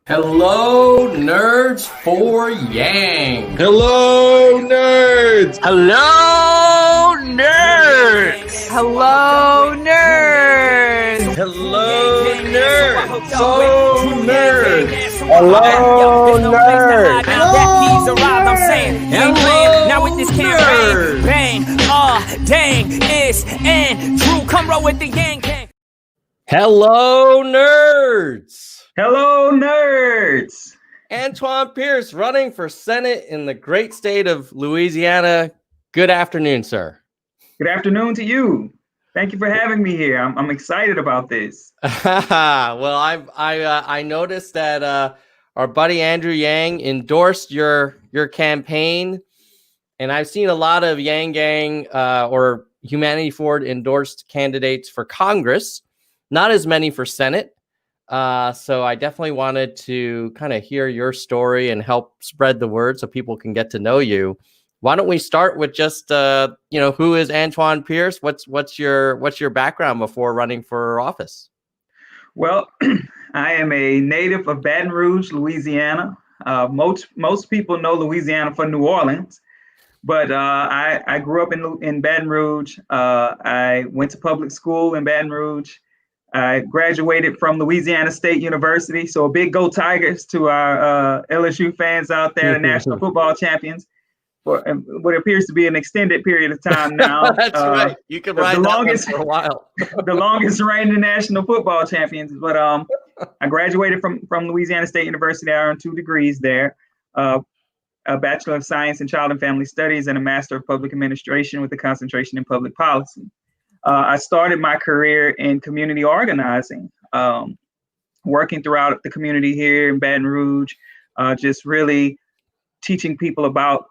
Hello, nerds for Yang. Hello, nerds! Hello, nerds! Hello, nerds! Hello, nerds! So nerds! Hello, nerds! Now with this campaign, bang, dang, is Andrew, come roll with the Yang Gang. Hello, nerds. Hello, nerds! Antoine Pierce running for Senate in the great state of Louisiana. Good afternoon, sir. Good afternoon to you. Thank you for having me here. I'm excited about this. Well, I noticed that our buddy Andrew Yang endorsed your campaign, and I've seen a lot of Yang Gang or Humanity Forward endorsed candidates for Congress, not as many for Senate. So I definitely wanted to kind of hear your story and help spread the word so people can get to know you. Why don't we start with just who is Antoine Pierce? What's your background before running for office? Well, I am a native of Baton Rouge, Louisiana. Most people know Louisiana for New Orleans, but I grew up in Baton Rouge. I went to public school in Baton Rouge. I graduated from Louisiana State University, so a big go Tigers to our LSU fans out there, the national football champions, for what appears to be an extended period of time now. That's right. You can ride the longest for a while. The longest reigning national football champions. But I graduated from Louisiana State University. I earned 2 degrees there, a Bachelor of Science in Child and Family Studies and a Master of Public Administration with a concentration in public policy. I started my career in community organizing, working throughout the community here in Baton Rouge, just really teaching people about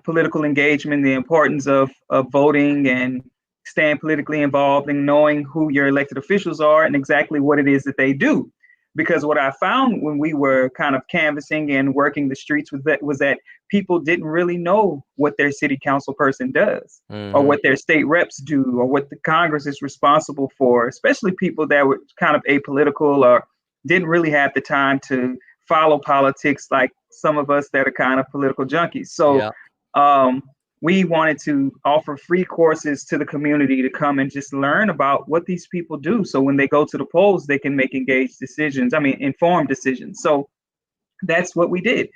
political engagement, the importance of voting and staying politically involved and knowing who your elected officials are and exactly what it is that they do. Because what I found when we were kind of canvassing and working the streets was that people didn't really know what their city council person does, or what their state reps do, or what the Congress is responsible for, especially people that were kind of apolitical or didn't really have the time to follow politics like some of us that are kind of political junkies. So we wanted to offer free courses to the community to come and just learn about what these people do. So when they go to the polls, they can make informed decisions. So that's what we did.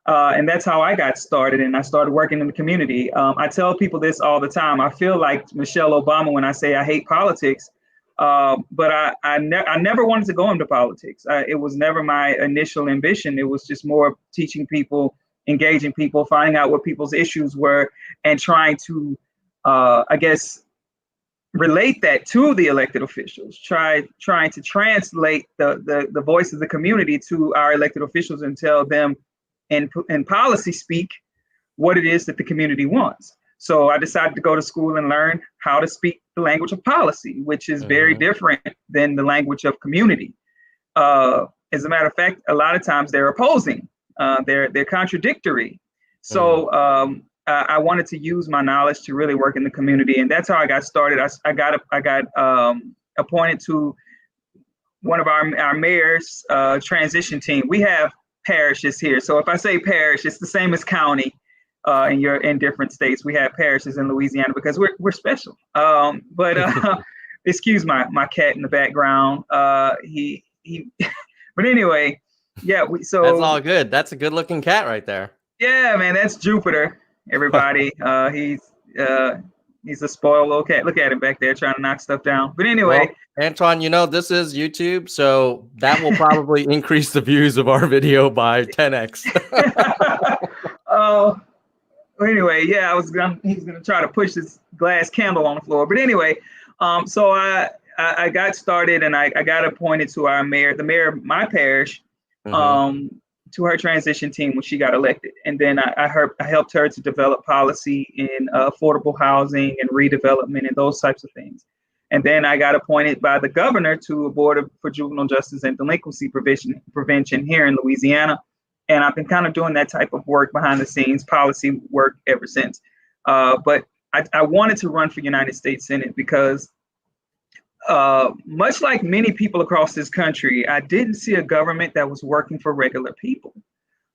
And that's how I got started. And I started working in the community. I tell people this all the time. I feel like Michelle Obama when I say I hate politics, but I never wanted to go into politics. It was never my initial ambition. It was just more teaching people, engaging people, finding out what people's issues were, and trying to, relate that to the elected officials, trying to translate the voice of the community to our elected officials and tell them in policy speak what it is that the community wants. So I decided to go to school and learn how to speak the language of policy, which is very different than the language of community. As a matter of fact, a lot of times they're opposing. They're contradictory. So I wanted to use my knowledge to really work in the community, and that's how I got started. I got appointed to one of our mayor's transition team. We have parishes here, so if I say parish, it's the same as county. In different states, we have parishes in Louisiana because we're special. Excuse my cat in the background. But anyway. Yeah, so that's all good. That's a good-looking cat right there. Yeah, man, that's Jupiter. Everybody, he's a spoiled little cat. Look at him back there trying to knock stuff down. But anyway, well, Antoine, this is YouTube, so that will probably increase the views of our video by 10x. Anyway, yeah, he's gonna try to push this glass candle on the floor. But anyway, so I got started and I got appointed to the mayor of my parish. To her transition team when she got elected. And then I helped her to develop policy in affordable housing and redevelopment and those types of things. And then I got appointed by the governor to a board for juvenile justice and delinquency prevention here in Louisiana. And I've been kind of doing that type of work behind the scenes, policy work ever since. But I wanted to run for United States Senate because much like many people across this country, I didn't see a government that was working for regular people,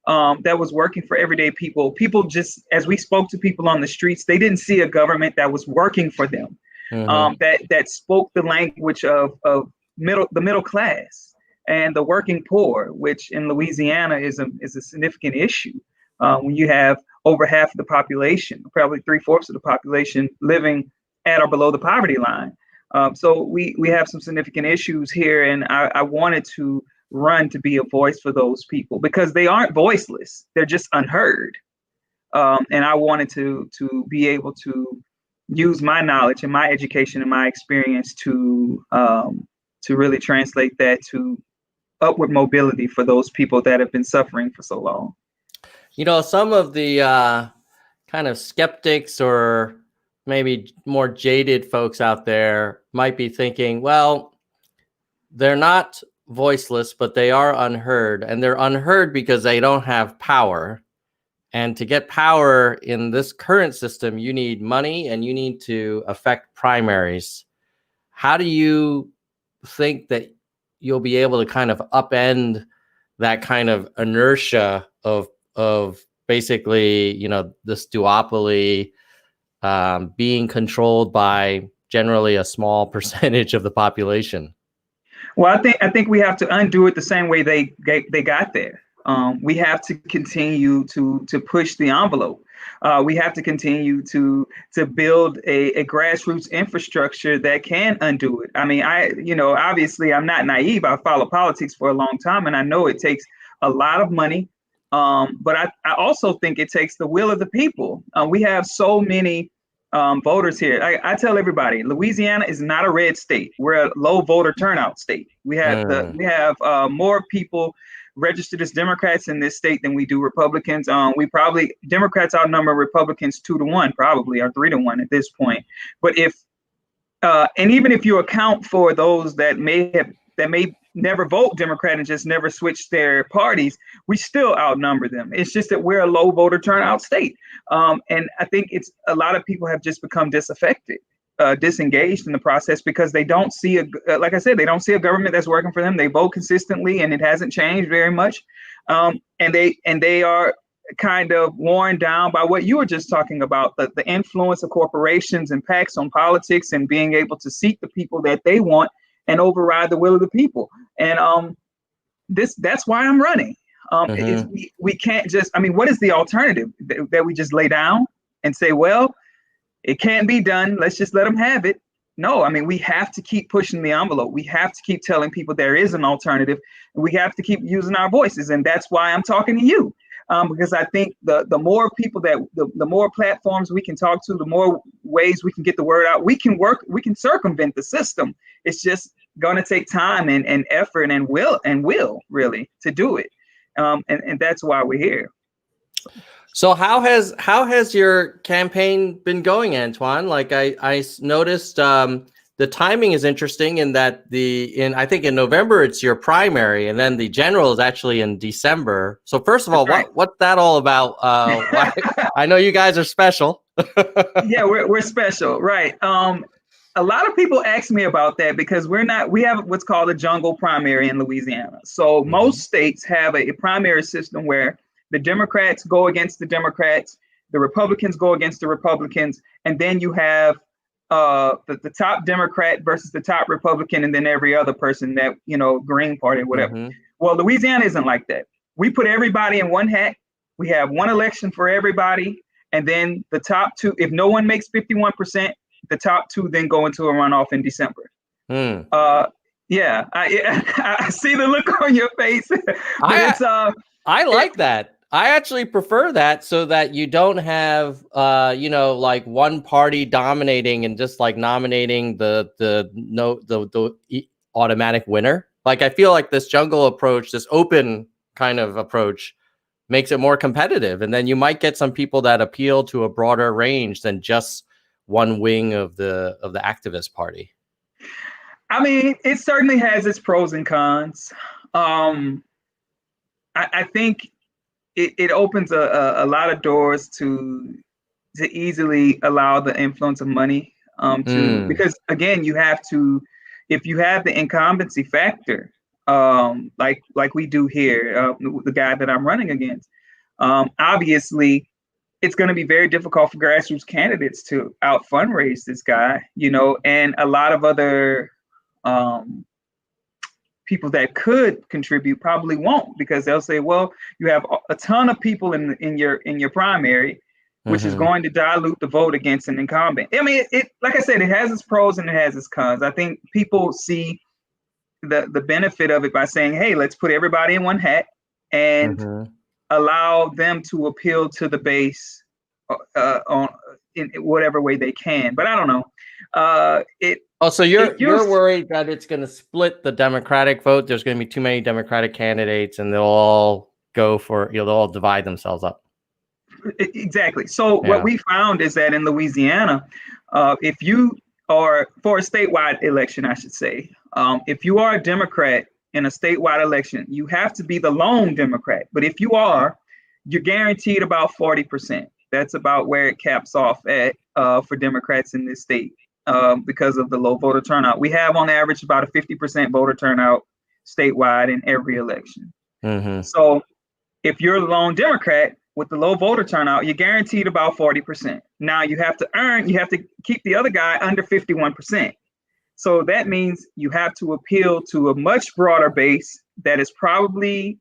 that was working for everyday people. People just, as we spoke to people on the streets, they didn't see a government that was working for them, that spoke the language of the middle class and the working poor, which in Louisiana is a significant issue. When you have over half of the population, probably 3/4 of the population living at or below the poverty line. So we have some significant issues here, and I wanted to run to be a voice for those people because they aren't voiceless; they're just unheard. And I wanted to be able to use my knowledge and my education and my experience to really translate that to upward mobility for those people that have been suffering for so long. You know, some of the kind of skeptics or maybe more jaded folks out there might be thinking, well, they're not voiceless, but they are unheard. And they're unheard because they don't have power. And to get power in this current system, you need money and you need to affect primaries. How do you think that you'll be able to kind of upend that kind of inertia of basically, you know, this duopoly being controlled by generally a small percentage of the population? Well, I think we have to undo it the same way they got there. We have to continue to push the envelope. We have to continue to build a grassroots infrastructure that can undo it. I mean, obviously I'm not naive. I followed politics for a long time, and I know it takes a lot of money. But I also think it takes the will of the people. We have so many voters here. I tell everybody, Louisiana is not a red state. We're a low voter turnout state. We have more people registered as Democrats in this state than we do Republicans. Democrats outnumber Republicans 2-1, probably, or 3-1 at this point. But and even if you account for those that may never vote Democrat and just never switch their parties, we still outnumber them. It's just that we're a low voter turnout state. And I think a lot of people have just become disaffected, disengaged in the process because they don't see like I said, they don't see a government that's working for them. They vote consistently and it hasn't changed very much. And they are kind of worn down by what you were just talking about, the influence of corporations and PACs on politics and being able to seat the people that they want and override the will of the people. And that's why I'm running. We can't just, I mean, what is the alternative? That we just lay down and say, well, it can't be done, let's just let them have it? No, I mean, we have to keep pushing the envelope. We have to keep telling people there is an alternative. And we have to keep using our voices. And that's why I'm talking to you. Because I think the more people the more platforms we can talk to, the more ways we can get the word out. We can circumvent the system. It's just going to take time and effort and will really to do it. And that's why we're here. So how has your campaign been going, Antoine? Like I noticed the timing is interesting in that I think in November it's your primary, and then the general is actually in December. So first of all, what's that all about? I know you guys are special. Yeah, we're special, right? A lot of people ask me about that because we have what's called a jungle primary in Louisiana. So most states have a primary system where the Democrats go against the Democrats, the Republicans go against the Republicans, and then you have the top Democrat versus the top Republican, and then every other person that, Green Party or whatever. Well, Louisiana isn't like that. We put everybody in one hat. We have one election for everybody. And then the top two, if no one makes 51%, the top two then go into a runoff in December. Yeah, I see the look on your face. I like that. I actually prefer that so that you don't have, like one party dominating and just like nominating the automatic winner. Like, I feel like this jungle approach, this open kind of approach makes it more competitive. And then you might get some people that appeal to a broader range than just one wing of the activist party. I mean, it certainly has its pros and cons. I think it opens a lot of doors to easily allow the influence of money because again, you have to if you have the incumbency factor, like we do here, the guy that I'm running against, obviously it's going to be very difficult for grassroots candidates to out fundraise this guy, and a lot of other people that could contribute probably won't, because they'll say, well, you have a ton of people in your primary, which is going to dilute the vote against an incumbent. I mean, it like I said, it has its pros and it has its cons. I think people see the benefit of it by saying, hey, let's put everybody in one hat and allow them to appeal to the base in whatever way they can. But I don't know. So you're worried that it's going to split the Democratic vote. There's going to be too many Democratic candidates, and they'll all go for, they'll all divide themselves up. Exactly. So what we found is that in Louisiana, if you are, for a statewide election, I should say, if you are a Democrat in a statewide election, you have to be the lone Democrat. But if you are, you're guaranteed about 40%. That's about where it caps off at for Democrats in this state because of the low voter turnout. We have on average about a 50% voter turnout statewide in every election. So if you're a lone Democrat with the low voter turnout, you're guaranteed about 40%. Now you have to keep the other guy under 51%. So that means you have to appeal to a much broader base that is probably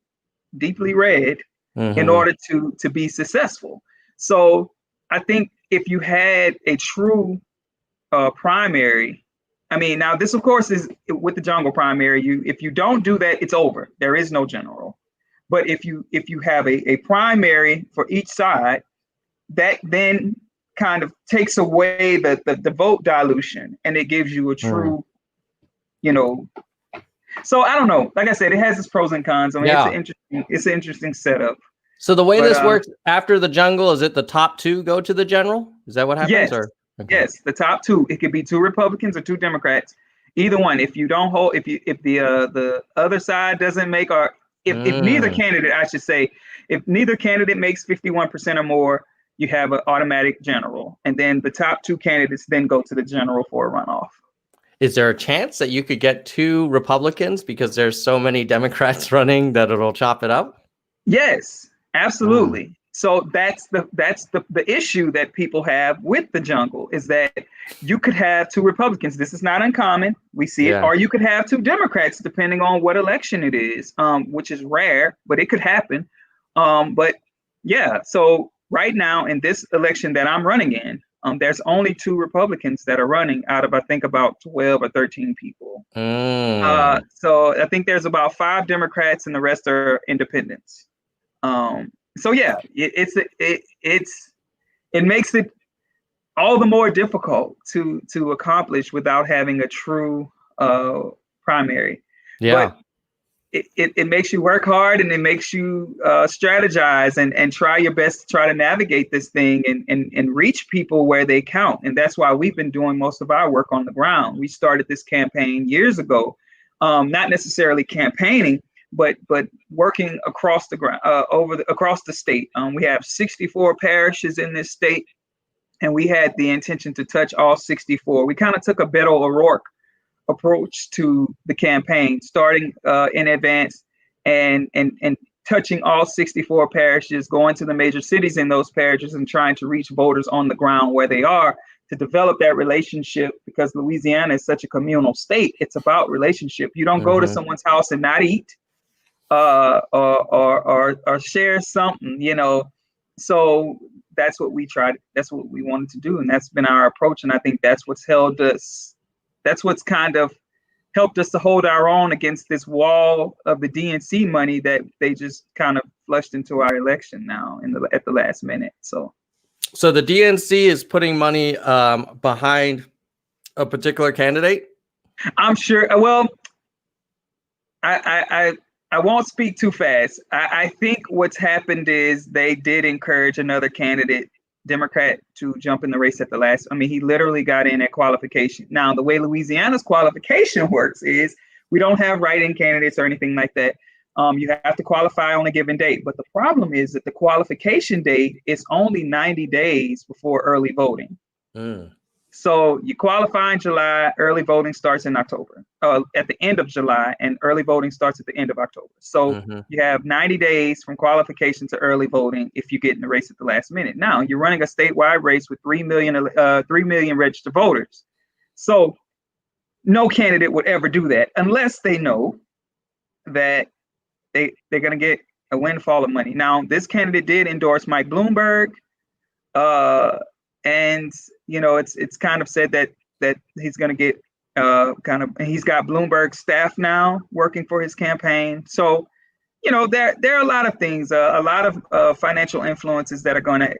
deeply red in order to be successful. So I think if you had a true primary, I mean, now this of course is with the jungle primary. If you don't do that, it's over. There is no general. But if you have a primary for each side, that then kind of takes away the vote dilution, and it gives you a true, So I don't know. Like I said, it has its pros and cons. I mean, it's an interesting setup. So the way this works after the jungle, is it the top two go to the general? Is that what happens? Yes. Yes, the top two. It could be two Republicans or two Democrats. Either one. If you don't hold, if the other side doesn't make, or if neither candidate, I should say, if neither candidate makes 51% or more, you have an automatic general, and then the top two candidates then go to the general for a runoff. Is there a chance that you could get two Republicans because there's so many Democrats running that it'll chop it up? Yes, absolutely. So that's the issue that people have with the jungle, is that you could have two Republicans. This is not uncommon. We see it. Or you could have two Democrats, depending on what election it is, which is rare, but it could happen. But yeah, so right now in this election that I'm running in, there's only two Republicans that are running out of, I think, about 12 or 13 people. So I think there's about 5 Democrats and the rest are independents. So yeah, it makes it all the more difficult to accomplish without having a true primary. Yeah. But it makes you work hard, and it makes you strategize and try your best to try to navigate this thing and reach people where they count. And that's why we've been doing most of our work on the ground. We started this campaign years ago, not necessarily campaigning, but working across the ground, across the state. We have 64 parishes in this state, and we had the intention to touch all 64. We kind of took a Beto O'Rourke approach to the campaign, starting in advance and touching all 64 parishes, going to the major cities in those parishes and trying to reach voters on the ground where they are, to develop that relationship, because Louisiana is such a communal state. It's about relationship. You don't go to someone's house and not eat or share something, So that's what we tried. That's what we wanted to do, and that's been our approach. And I think that's what's held us. That's what's kind of helped us to hold our own against this wall of the DNC money that they just kind of flushed into our election now at the last minute. So the DNC is putting money behind a particular candidate? I'm sure. Well, I won't speak too fast. I think what's happened is they did encourage another candidate, Democrat, to jump in the race at the last. I mean, he literally got in at qualification. Now, the way Louisiana's qualification works is we don't have write-in candidates or anything like that. You have to qualify on a given date. But the problem is that the qualification date is only 90 days before early voting. So you qualify in July, early voting starts in October, at the end of July, and early voting starts at the end of October. So you have 90 days from qualification to early voting if you get in the race at the last minute. Now you're running a statewide race with 3 million registered voters. So no candidate would ever do that unless they know that they're going to get a windfall of money. Now, this candidate did endorse Mike Bloomberg. And it's kind of said that he's going to get he's got Bloomberg staff now working for his campaign. So, there are a lot of things, a lot of financial influences that are going to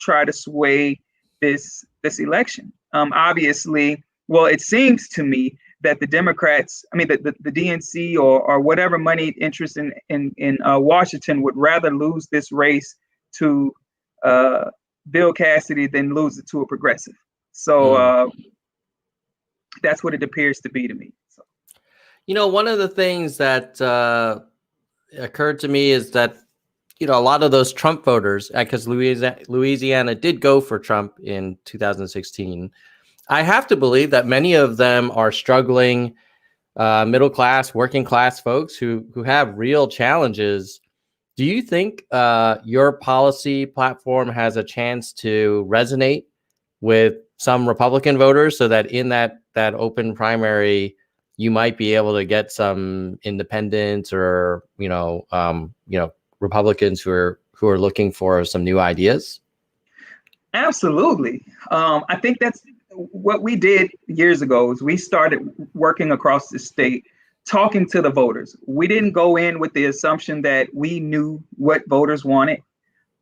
try to sway this election. Obviously, well, it seems to me that the Democrats, the DNC or whatever moneyed interest in Washington would rather lose this race to Bill Cassidy than lose it to a progressive. So that's what it appears to be to me. So. One of the things that occurred to me is that, a lot of those Trump voters, because Louisiana did go for Trump in 2016. I have to believe that many of them are struggling middle class, working class folks who have real challenges. Do you think your policy platform has a chance to resonate with some Republican voters so that in that open primary, you might be able to get some independents or, Republicans who are looking for some new ideas? Absolutely. I think that's what we did years ago is we started working across the state, talking to the voters. We didn't go in with the assumption that we knew what voters wanted.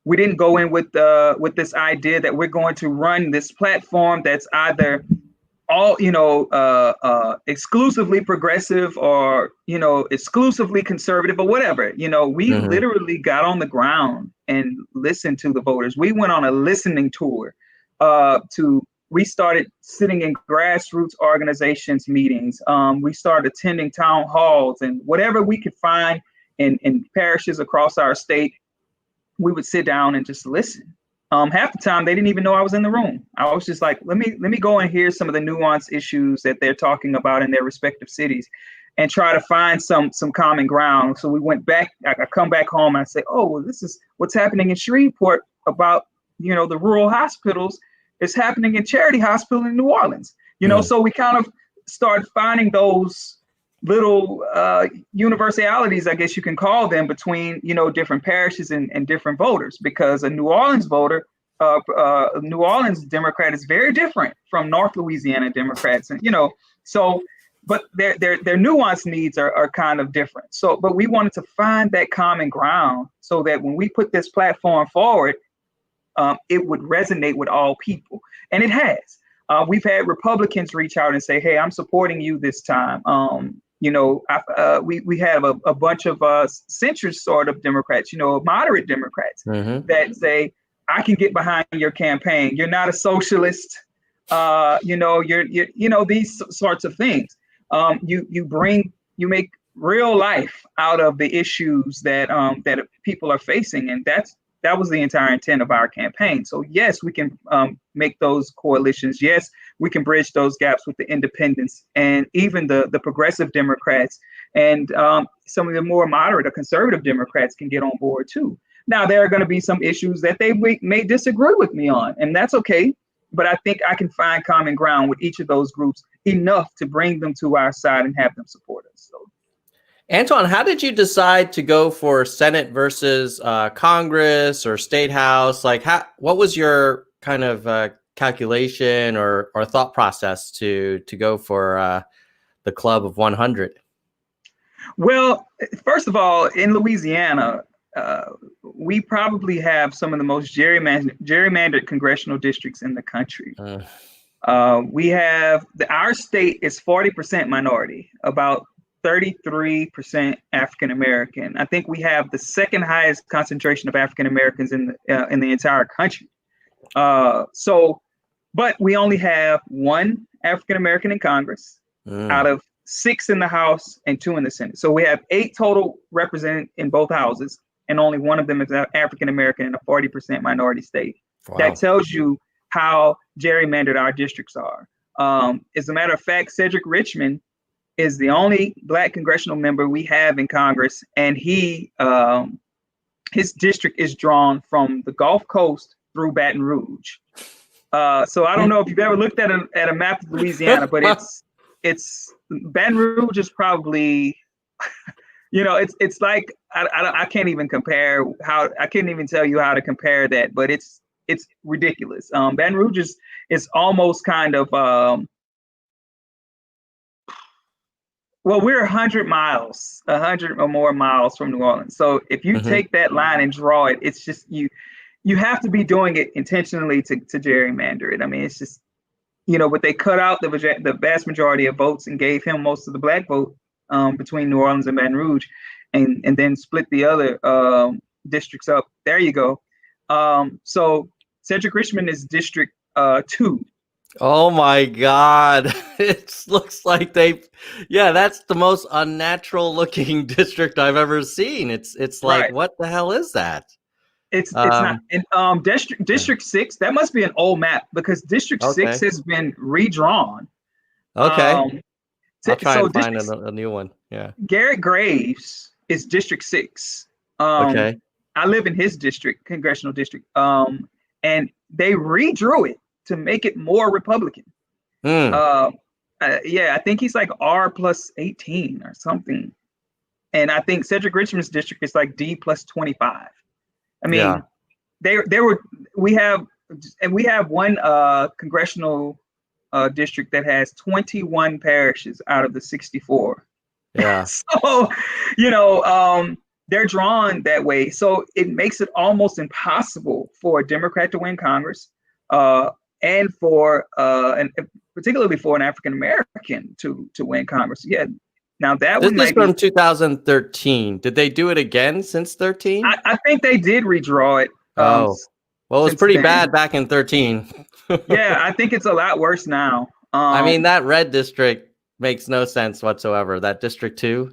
We didn't go in with this idea that we're going to run this platform that's either all exclusively progressive or exclusively conservative or whatever. We literally got on the ground and listened to the voters. We went on a listening tour we started sitting in grassroots organizations meetings. We started attending town halls and whatever we could find in parishes across our state, we would sit down and just listen. Half the time they didn't even know I was in the room. I was just like, let me go and hear some of the nuanced issues that they're talking about in their respective cities and try to find some common ground. So we went back, I come back home and I say, oh, well, this is what's happening in Shreveport about, the rural hospitals. It's happening in Charity Hospital in New Orleans, so we kind of start finding those little universalities, I guess you can call them, between, different parishes and different voters, because a New Orleans voter, New Orleans Democrat is very different from North Louisiana Democrats. And, but their nuanced needs are kind of different. So, but we wanted to find that common ground so that when we put this platform forward, it would resonate with all people. And it has. We've had Republicans reach out and say, hey, I'm supporting you this time. We have a bunch of centrist sort of Democrats, moderate Democrats that say, I can get behind your campaign. You're not a socialist. You're these sorts of things. You make real life out of the issues that people are facing. And that was the entire intent of our campaign. So yes, we can make those coalitions. Yes, we can bridge those gaps with the independents and even the progressive Democrats, and some of the more moderate or conservative Democrats can get on board too. Now, there are going to be some issues that they may disagree with me on, and that's okay. But I think I can find common ground with each of those groups enough to bring them to our side and have them support us. So. Antoine, how did you decide to go for Senate versus Congress or State House? What was your kind of calculation or thought process to go for the club of 100? Well, first of all, in Louisiana, we probably have some of the most gerrymandered congressional districts in the country. We have our state is 40% minority, about 33% African American. I think we have the second highest concentration of African Americans in the entire country. But we only have one African American in Congress out of 6 in the House and 2 in the Senate. So we have 8 total represented in both houses, and only one of them is African American in a 40% minority state. Wow. That tells you how gerrymandered our districts are. As a matter of fact, Cedric Richmond is the only Black congressional member we have in Congress, and his district is drawn from the Gulf Coast through Baton Rouge. So I don't know if you've ever looked at a map of Louisiana, but it's Baton Rouge is probably, it's like I can't even compare I can't even tell you how to compare that, but it's ridiculous. Baton Rouge is almost kind of well, we're 100 or more miles from New Orleans. So if you take that line and draw it, it's just you have to be doing it intentionally to gerrymander it. I mean, it's just, but they cut out the vast majority of votes and gave him most of the Black vote between New Orleans and Baton Rouge, and then split the other districts up. There you go. So Cedric Richmond is District 2. Oh my God. It looks like that's the most unnatural looking district I've ever seen. It's like, right. What the hell is that? It's not. And District 6, that must be an old map, because District 6 has been redrawn. Okay. I'll try and find a new one. Yeah. Garrett Graves is District 6. Okay. I live in his district, congressional district. And they redrew it to make it more Republican. Yeah, I think he's like R+18 or something. And I think Cedric Richmond's district is like D+25. I mean, we have one congressional district that has 21 parishes out of the 64. Yeah. So, they're drawn that way. So it makes it almost impossible for a Democrat to win Congress. And for and particularly for an African American to win Congress. Yeah. Now that this is from 2013. Did they do it again since 13? I think they did redraw it. Well, it was pretty bad back in 13. Yeah, I think it's a lot worse now. I mean, that red district makes no sense whatsoever. That District 2.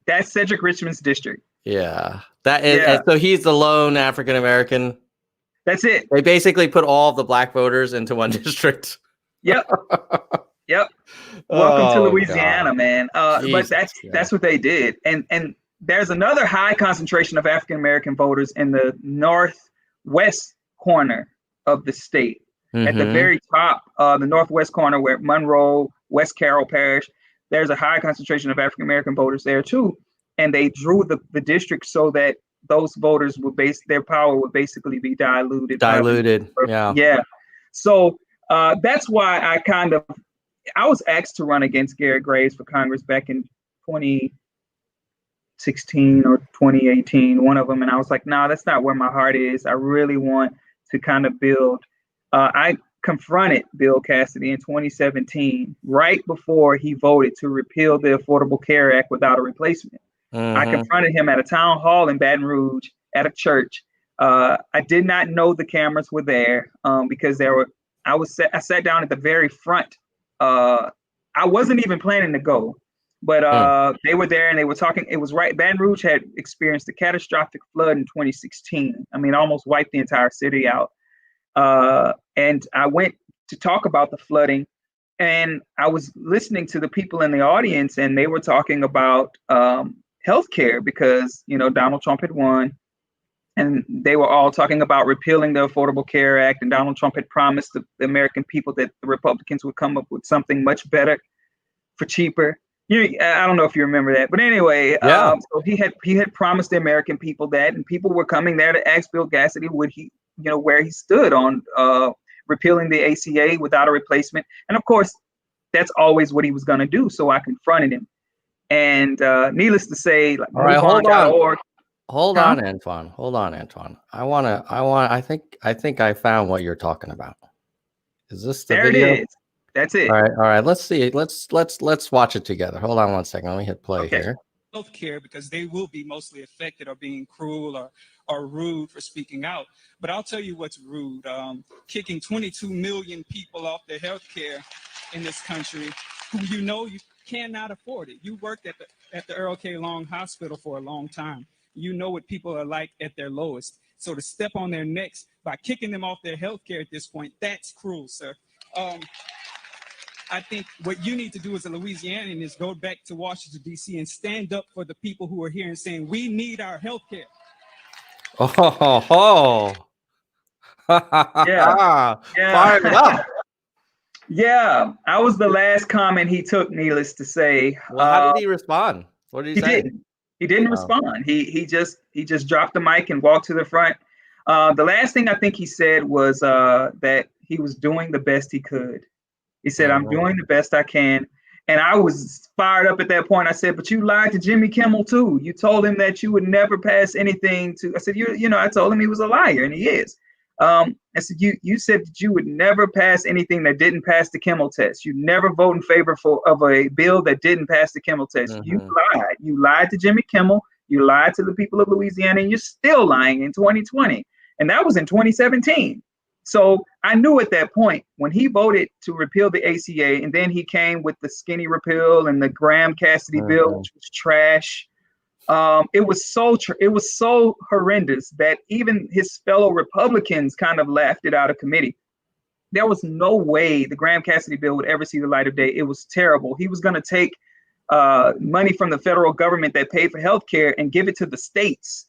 That's Cedric Richmond's district. Yeah, that is. Yeah. So he's the lone African American. That's it. They basically put all of the Black voters into one district. Yep. Welcome to Louisiana, God. Man. But that's what they did. And there's another high concentration of African American voters in the northwest corner of the state. At the very top, the northwest corner, where Monroe, West Carroll Parish, there's a high concentration of African American voters there too. And they drew the district so that those voters their power would basically be diluted. Yeah. So that's why I was asked to run against Garrett Graves for Congress back in 2016 or 2018, one of them. And I was like, no, that's not where my heart is. I really want to kind of build. I confronted Bill Cassidy in 2017, right before he voted to repeal the Affordable Care Act without a replacement. I confronted him at a town hall in Baton Rouge at a church. I did not know the cameras were there because I sat down at the very front. I wasn't even planning to go, but they were there and they were talking. It was right. Baton Rouge had experienced a catastrophic flood in 2016. I mean, almost wiped the entire city out. And I went to talk about the flooding, and I was listening to the people in the audience, and they were talking about healthcare because, Donald Trump had won, and they were all talking about repealing the Affordable Care Act. And Donald Trump had promised the American people that the Republicans would come up with something much better for cheaper. I don't know if you remember that, but anyway, so he had promised the American people that, and people were coming there to ask Bill Cassidy would he, where he stood on repealing the ACA without a replacement. And of course, that's always what he was going to do. So I confronted him. And needless to say, like, all right, hold on, Antoine. I think I found what you're talking about. Is this the video? There it is. That's it. All right. Let's see. Let's watch it together. Hold on one second. Let me hit play here. Healthcare, because they will be mostly affected or being cruel or rude for speaking out. But I'll tell you what's rude. Kicking 22 million people off their healthcare in this country who you cannot afford it. You worked at the Earl K. Long Hospital for a long time. You know what people are like at their lowest. So to step on their necks by kicking them off their health care at this point, that's cruel, sir. I think what you need to do as a Louisianian is go back to Washington, D.C. and stand up for the people who are here and saying, we need our health care. Oh, Yeah. Fired up. Yeah, I was the last comment he took, needless to say. Well, how did he respond? What did he say? He didn't respond. He just dropped the mic and walked to the front. The last thing I think he said was that he was doing the best he could. He said, I'm doing the best I can. And I was fired up at that point. I said, but you lied to Jimmy Kimmel too. You told him that you would never pass anything to, I said, I told him he was a liar, and he is. I said, you said that you would never pass anything that didn't pass the Kimmel test. You never vote in favor of a bill that didn't pass the Kimmel test. Mm-hmm. You lied. You lied to Jimmy Kimmel. You lied to the people of Louisiana, and you're still lying in 2020. And that was in 2017. So I knew at that point when he voted to repeal the ACA, and then he came with the skinny repeal and the Graham Cassidy bill, which was trash. It was so horrendous that even his fellow Republicans kind of laughed it out of committee. There was no way the Graham Cassidy bill would ever see the light of day. It was terrible. He was going to take money from the federal government that paid for healthcare and give it to the states.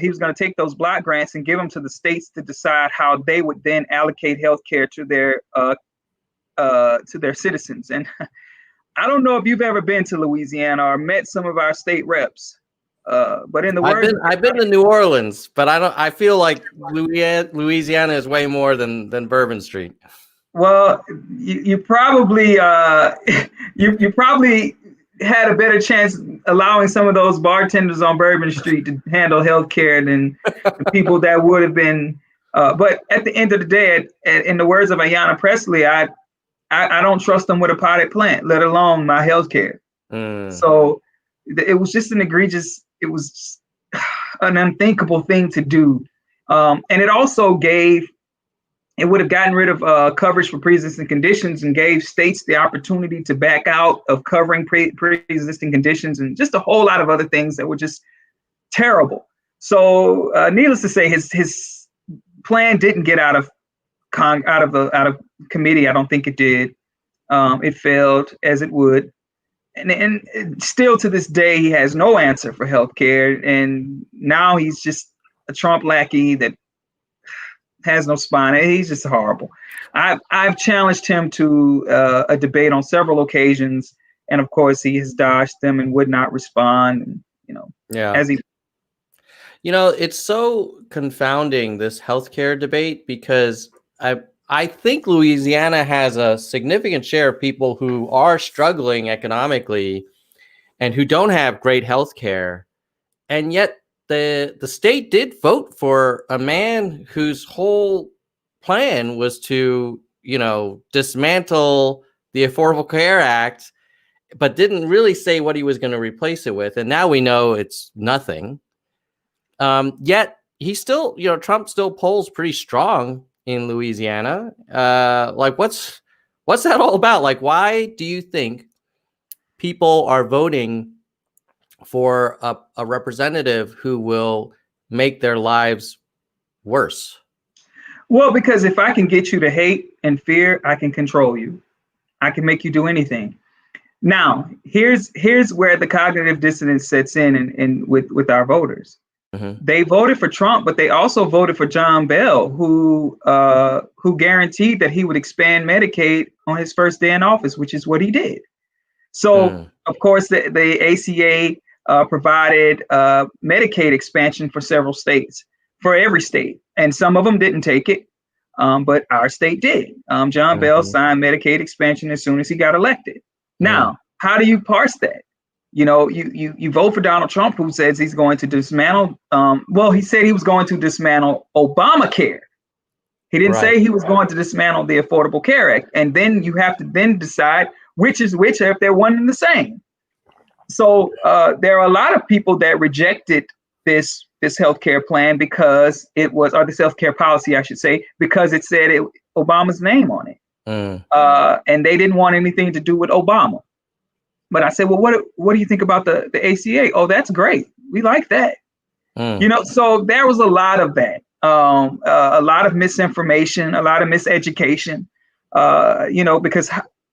He was going to take those block grants and give them to the states to decide how they would then allocate healthcare to their citizens. And I don't know if you've ever been to Louisiana or met some of our state reps, but in the words I've been to New Orleans, but I feel like Louisiana is way more than Bourbon Street. Well, you probably you probably had a better chance allowing some of those bartenders on Bourbon Street to handle healthcare than the people that would have been. But at the end of the day, in the words of Ayanna Pressley, I don't trust them with a potted plant, let alone my healthcare. So it was just it was an unthinkable thing to do. And it also it would have gotten rid of coverage for pre-existing conditions and gave states the opportunity to back out of covering pre-existing conditions and just a whole lot of other things that were just terrible. So needless to say, his plan didn't get out of committee. I don't think it did. It failed as it would. And still to this day, he has no answer for healthcare. And now he's just a Trump lackey that has no spine. He's just horrible. I've challenged him to a debate on several occasions, and of course he has dodged them and would not respond. It's so confounding, this healthcare debate, because I think Louisiana has a significant share of people who are struggling economically and who don't have great healthcare, and yet the state did vote for a man whose whole plan was to, dismantle the Affordable Care Act, but didn't really say what he was going to replace it with. And now we know it's nothing. Yet he still, Trump still polls pretty strong in Louisiana. What's that all about? Like, why do you think people are voting for a representative who will make their lives worse? Well, because if I can get you to hate and fear, I can control you. I can make you do anything. Now, here's where the cognitive dissonance sets in with our voters. Mm-hmm. They voted for Trump, but they also voted for John Bell, who guaranteed that he would expand Medicaid on his first day in office, which is what he did. So, of course, the ACA provided Medicaid expansion for several states, for every state, and some of them didn't take it, but our state did. John Bell signed Medicaid expansion as soon as he got elected. Now, how do you parse that? You vote for Donald Trump, who says he's going to dismantle. He said he was going to dismantle Obamacare. He didn't say he was going to dismantle the Affordable Care Act. And then you have to then decide which is which, if they're one and the same. So there are a lot of people that rejected this healthcare plan because it was, or this healthcare policy, I should say, because it said Obama's name on it. And they didn't want anything to do with Obama. But I said, well, what do you think about the ACA? Oh, that's great. We like that. So there was a lot of that, a lot of misinformation, a lot of miseducation, because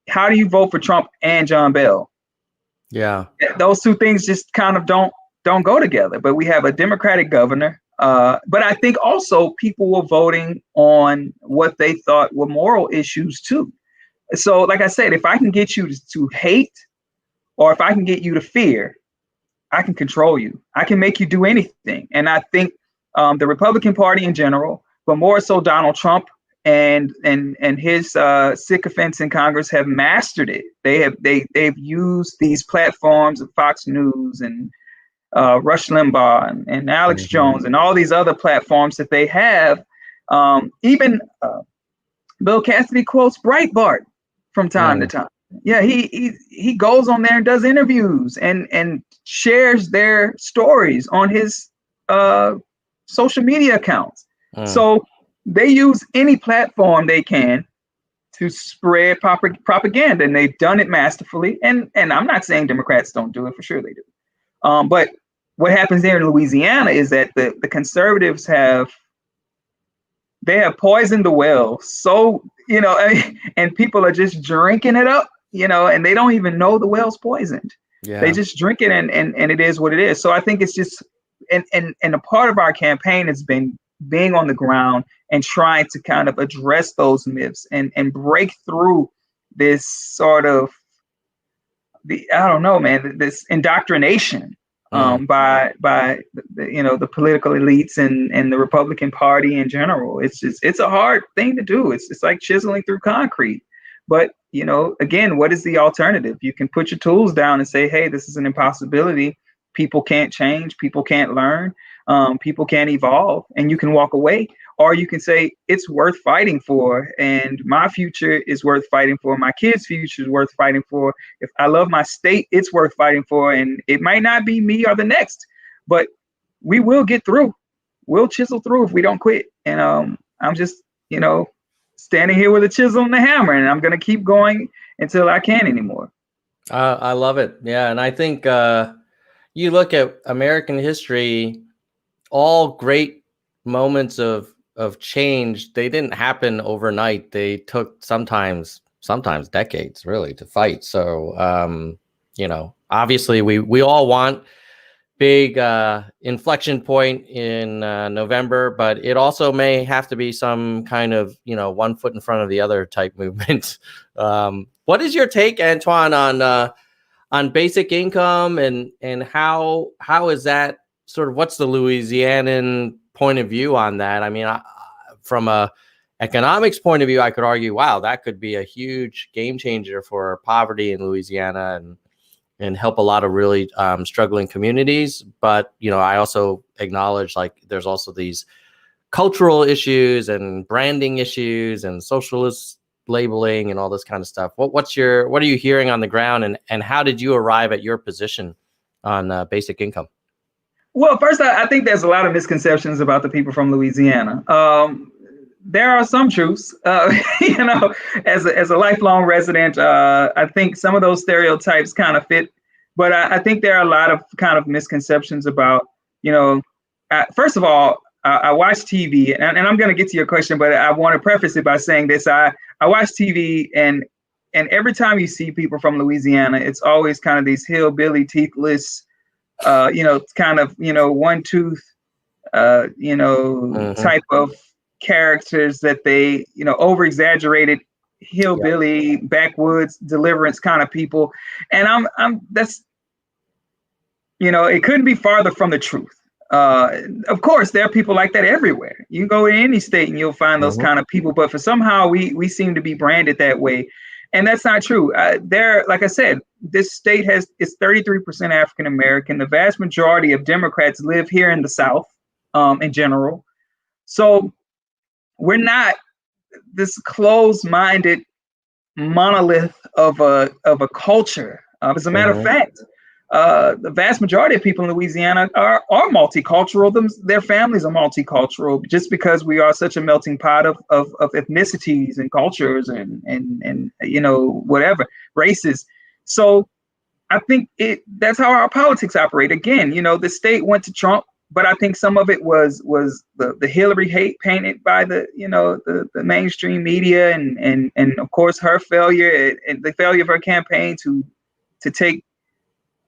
how do you vote for Trump and John Bell? Yeah. Those two things just kind of don't go together. But we have a Democratic governor. But I think also people were voting on what they thought were moral issues too. So like I said, if I can get you to hate, or if I can get you to fear, I can control you. I can make you do anything. And I think the Republican Party in general, but more so Donald Trump and his sycophants in Congress have mastered it. They've used these platforms of Fox News and Rush Limbaugh and Alex Jones and all these other platforms that they have. Even Bill Cassidy quotes Breitbart from time to time. Yeah, he goes on there and does interviews and shares their stories on his social media accounts. So they use any platform they can to spread propaganda, and they've done it masterfully. And I'm not saying Democrats don't do it, for sure they do. But what happens there in Louisiana is that the conservatives have poisoned the well. So, and people are just drinking it up, and they don't even know the well's poisoned. Yeah. They just drink it and it is what it is. So I think it's just, and a part of our campaign has been being on the ground and trying to kind of address those myths and break through this sort of this indoctrination by the political elites and the Republican Party in general. It's a hard thing to do. It's like chiseling through concrete. But again, what is the alternative? You can put your tools down and say, hey, this is an impossibility. People can't change. People can't learn. People can't evolve, and you can walk away. Or you can say it's worth fighting for, and my future is worth fighting for. My kids' future is worth fighting for. If I love my state, it's worth fighting for. And it might not be me or the next, but we will get through. We'll chisel through if we don't quit. And I'm just, standing here with a chisel and a hammer, and I'm going to keep going until I can't anymore. I love it. Yeah. And I think you look at American history, all great moments of change, they didn't happen overnight. They took sometimes decades really to fight. So, obviously we all want big inflection point in November, but it also may have to be some kind of, one foot in front of the other type movement. What is your take, Antoine, on basic income and how is that sort of, what's the Louisianan point of view on that? I mean, from a economics point of view, I could argue, wow, that could be a huge game changer for poverty in Louisiana and help a lot of really struggling communities. But, I also acknowledge like there's also these cultural issues and branding issues and socialist labeling and all this kind of stuff. What are you hearing on the ground, and how did you arrive at your position on basic income? Well, first, I think there's a lot of misconceptions about the people from Louisiana. There are some truths, as a lifelong resident, I think some of those stereotypes kind of fit, but I think there are a lot of kind of misconceptions about, first of all, I watch TV, and I'm going to get to your question, but I want to preface it by saying this. I watch TV, and every time you see people from Louisiana, it's always kind of these hillbilly, teethless, kind of, one tooth, type of characters that they, over exaggerated hillbilly, backwoods deliverance kind of people. And that's, it couldn't be farther from the truth. Of course, there are people like that everywhere. You can go in any state and you'll find those kind of people, but for somehow we seem to be branded that way. And that's not true. Like I said, this state is 33% African American. The vast majority of Democrats live here in the South, in general. So we're not this closed-minded monolith of a culture. As a matter of fact, the vast majority of people in Louisiana are multicultural. Their families are multicultural, just because we are such a melting pot of ethnicities and cultures and whatever races. So I think that's how our politics operate. Again, the state went to Trump but I think some of it was the Hillary hate painted by the mainstream media, and of course her failure and the failure of her campaign to take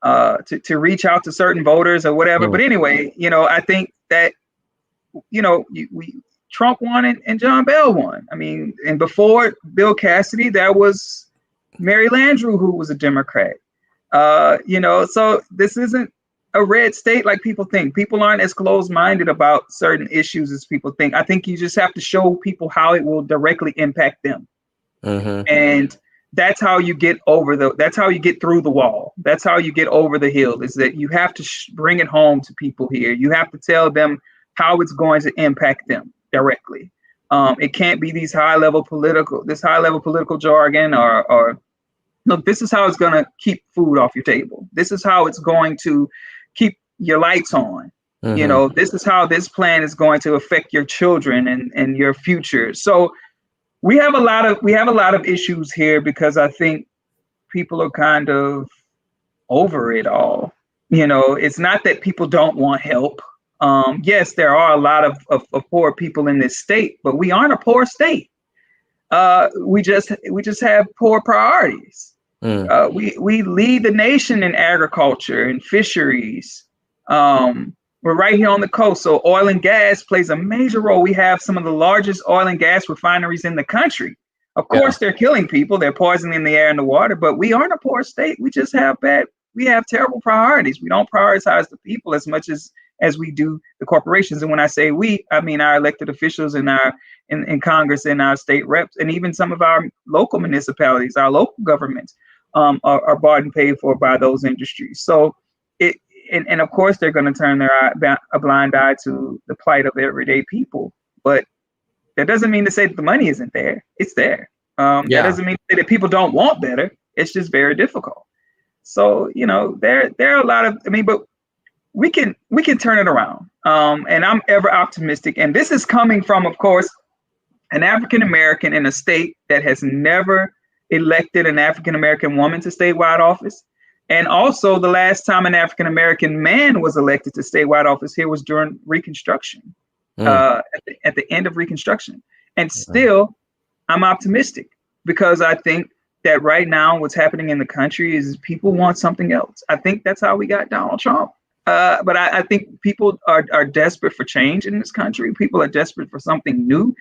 to reach out to certain voters or whatever. But anyway, I think that Trump won and John Bell won. I mean, and before Bill Cassidy, there was Mary Landrieu, who was a Democrat. So this isn't a red state like people think. People aren't as closed-minded about certain issues as people think. I think you just have to show people how it will directly impact them. And that's how you get that's how you get through the wall. That's how you get over the hill, is that you have to bring it home to people here. You have to tell them how it's going to impact them directly. It can't be this high level political jargon or look, this is how it's going to keep food off your table. This is how it's going to keep your lights on. This is how this plan is going to affect your children and your future. So we have a lot of issues here because I think people are kind of over it all. It's not that people don't want help. Yes, there are a lot of poor people in this state, but we aren't a poor state. We just have poor priorities. We lead the nation in agriculture and fisheries. We're right here on the coast, so oil and gas plays a major role. We have some of the largest oil and gas refineries in the country. Of course, they're killing people. They're poisoning the air and the water, but we aren't a poor state. We just have we have terrible priorities. We don't prioritize the people as much as we do the corporations. And when I say we, I mean our elected officials in Congress and our state reps, and even some of our local municipalities, our local governments are bought and paid for by those industries. So and of course they're going to turn a blind eye to the plight of everyday people. But that doesn't mean to say that the money isn't there. It's there. That doesn't mean to say that people don't want better. It's just very difficult. So there are a lot of but we can turn it around. And I'm ever optimistic. And this is coming from, of course, an African American in a state that has never elected an African American woman to statewide office. And also the last time an African American man was elected to statewide office here was during Reconstruction, at the end of Reconstruction. And still, I'm optimistic because I think that right now what's happening in the country is people want something else. I think that's how we got Donald Trump. But I think people are desperate for change in this country. People are desperate for something new,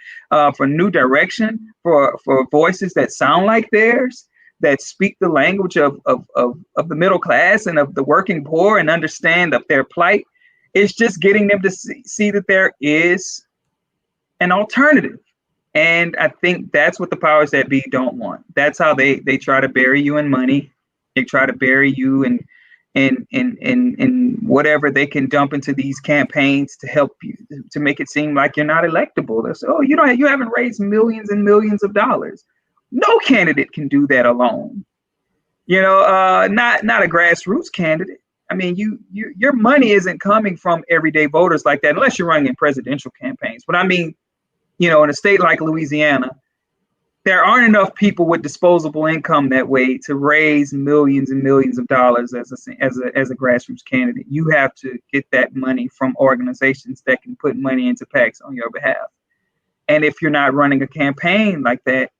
for new direction, for voices that sound like theirs, that speak the language of the middle class and of the working poor and understand of their plight. It's just getting them to see that there is an alternative. And I think that's what the powers that be don't want. That's how they try to bury you in money. They try to bury you in whatever they can dump into these campaigns to help you, to make it seem like you're not electable. They say, oh, you haven't raised millions and millions of dollars. No candidate can do that alone. Not a grassroots candidate. I mean, your money isn't coming from everyday voters like that, unless you're running in presidential campaigns. But I mean, in a state like Louisiana, there aren't enough people with disposable income that way to raise millions and millions of dollars as a grassroots candidate. You have to get that money from organizations that can put money into PACs on your behalf. And if you're not running a campaign like that,